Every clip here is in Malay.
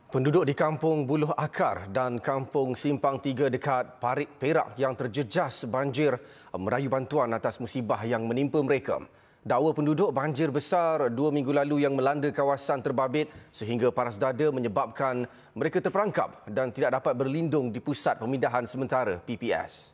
Penduduk di Kampung Buluh Akar dan Kampung Simpang 3 dekat Parit Perak yang terjejas banjir merayu bantuan atas musibah yang menimpa mereka. Dakwa penduduk banjir besar 2 minggu lalu yang melanda kawasan terbabit sehingga paras dada menyebabkan mereka terperangkap dan tidak dapat berlindung di Pusat Pemindahan Sementara PPS.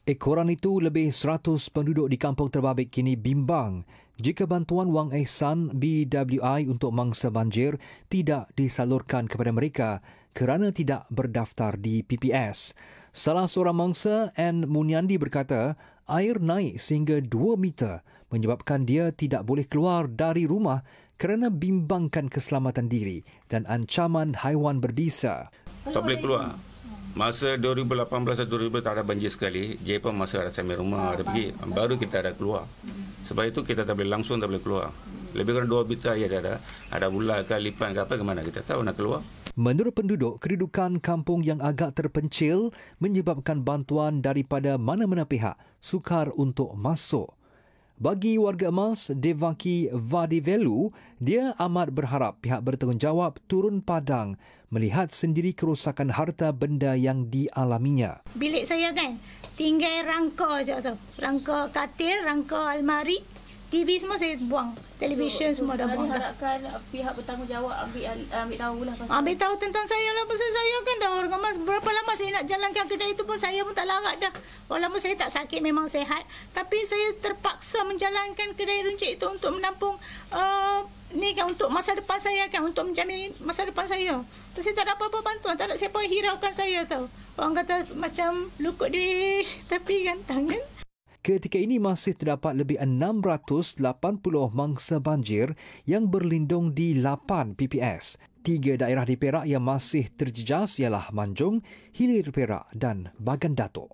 Ekoran itu lebih 100 penduduk di kampung terbabit kini bimbang jika bantuan wang ihsan BWI untuk mangsa banjir tidak disalurkan kepada mereka kerana tidak berdaftar di PPS. Salah seorang mangsa, N. Munyandi berkata, air naik sehingga 2 meter menyebabkan dia tidak boleh keluar dari rumah kerana bimbangkan keselamatan diri dan ancaman haiwan berbisa. Tak boleh keluar. Masa 2018-2020 tak ada banjir sekali, dia pun masa ada sampai rumah, ada pergi, baru kita ada keluar. Sebab itu kita tak boleh langsung tak boleh keluar. Lebih kurang 2 meter ya ada ular ke lipan ke apa ke mana kita tahu nak keluar. Menurut penduduk, kedudukan kampung yang agak terpencil menyebabkan bantuan daripada mana-mana pihak sukar untuk masuk. Bagi warga emas Devaki Vadivelu, dia amat berharap pihak bertanggungjawab turun padang melihat sendiri kerosakan harta benda yang dialaminya. Bilik saya kan tinggal rangka je tu. Rangka katil, rangka almari, TV semua saya buang. Televisyen semua dah buang. Harapkan pihak bertanggungjawab ambil tahulah pasal. Ambil tahu tentang saya lah pasal saya kan dah orang emas. Berapa lama saya nak jalankan kedai itu pun saya pun tak larat dah. Walaupun saya tak sakit memang sihat, tapi saya terpaksa menjalankan kedai runcit itu untuk menampung ni kan untuk masa depan saya kan, untuk menjamin masa depan saya. Terus saya tak ada apa-apa bantuan, tak ada siapa hiraukan saya tahu. Orang kata macam lukut di tepi gantang kan. Ketika ini masih terdapat lebih 680 mangsa banjir yang berlindung di 8 PPS. 3 daerah di Perak yang masih terjejas ialah Manjung, Hilir Perak dan Bagan Datuk.